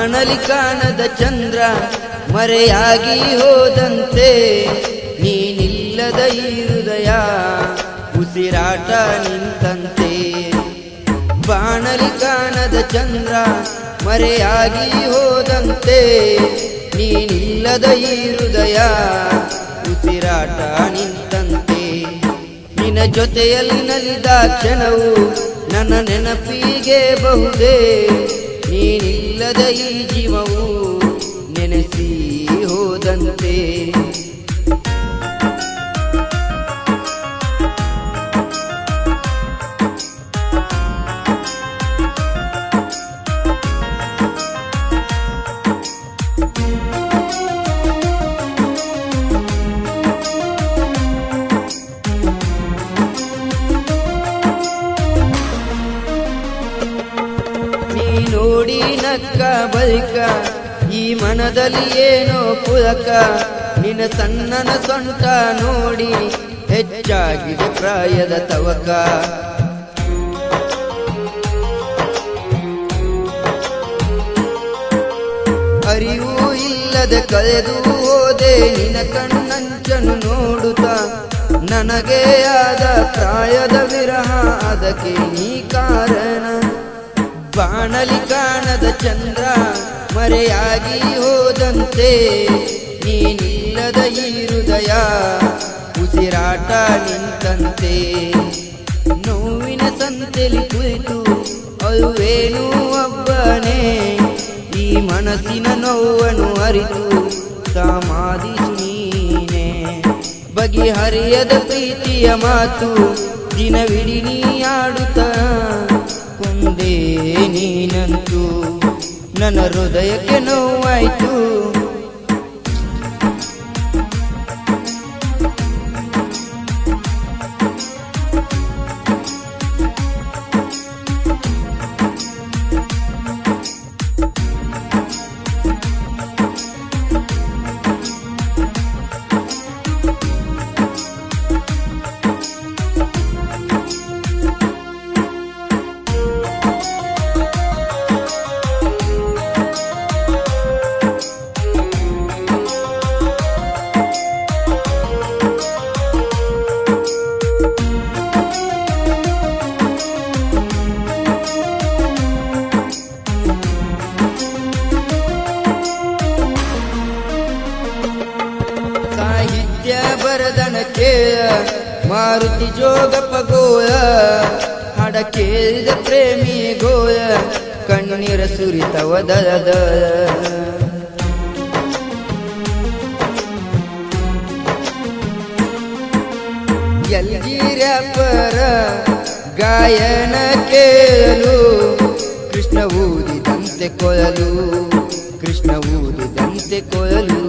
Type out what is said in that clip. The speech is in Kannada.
ಬಾಣಲಿ ಕಾಣದ ಚಂದ್ರ ಮರೆಯಾಗಿ ಹೋದಂತೆ, ನೀನಿಲ್ಲದ ಈ ಹೃದಯ ಉಸಿರಾಟ ನಿಂತಂತೆ. ಬಾಣಲಿ ಕಾಣದ ಚಂದ್ರ ಮರೆಯಾಗಿ ಹೋದಂತೆ, ನೀನಿಲ್ಲದ ಈ ಹೃದಯ ಉಸಿರಾಟ ನಿಂತಂತೆ. ನಿನ್ನ ಜೊತೆಯಲ್ಲಿ ನಲಿದ ಕ್ಷಣವು ನನ್ನ ನೆನಪಿಗೆ ಬಹುದೇ, ನೀನಿಲ್ಲದ ಈ ಜೀವವು ನೆನೆಸಿ ಹೋದಂತೆ. ನೋಡಿ ನಕ್ಕ ಬಳಿಕ ಈ ಮನದಲ್ಲಿ ಏನೋ ಪುಳಕ, ನಿನ್ನ ಸಣ್ಣನ ಸೊಂಟ ನೋಡಿ ಹೆಚ್ಚಾಗಿದೆ ಪ್ರಾಯದ ತವಕ. ಅರಿವು ಇಲ್ಲದೆ ಕಳೆದು ಹೋದೆ ನಿನ್ನ ಕಣ್ಣಂಚನು ನೋಡುತ್ತ, ನನಗೆ ಆದ ಪ್ರಾಯದ ವಿರಹ ಅದಕ್ಕೆ ನೀ ಕಾರಣ. ಬಾಣಲಿ ಕಾಣದ ಚಂದ್ರ ಮರೆಯಾಗಿ ಹೋದಂತೆ, ನೀನಿಲ್ಲದ ಈ ಹೃದಯ ಉಸಿರಾಟ ನಿಂತಂತೆ. ನೋವಿನ ಸಂತೆಲಿ ಕುಳಿತು ಅಳುವೇನು ಒಬ್ಬನೇ, ಈ ಮನಸ್ಸಿನ ನೋವನ್ನು ಅರಿತು ಸಮಾಧಿಸು ನೀನೆ. ಬಗೆಹರಿಯದ ಪ್ರೀತಿಯ ಮಾತು ದಿನವಿಡೀ ನೀ ಆಡುತ್ತ ಕೊಂದೇ ನೀನಂತೂ, ನನ್ನ ಹೃದಯಕ್ಕೆ ನೋವಾಯ್ತು. ಸಾಹಿತ್ಯ ಬರದನ ಕೇಳ ಮಾರುತಿ ಜೋಗಪ್ಪ ಗೋಳ, ಹಾಡ ಕೇಳಿದ ಪ್ರೇಮಿ ಗೋಳ ಕಣ್ಣೀರ ಸುರಿತವ ದರದ. ಎಲ್ಜಿ ರ್ಯಾಪರ ಗಾಯನ ಕೇಳಲು, ಕೃಷ್ಣ ಊದಿದಂತೆ ಕೊಳಲು, ಕೃಷ್ಣ ಊದಿದಂತೆ ಕೊಳಲು.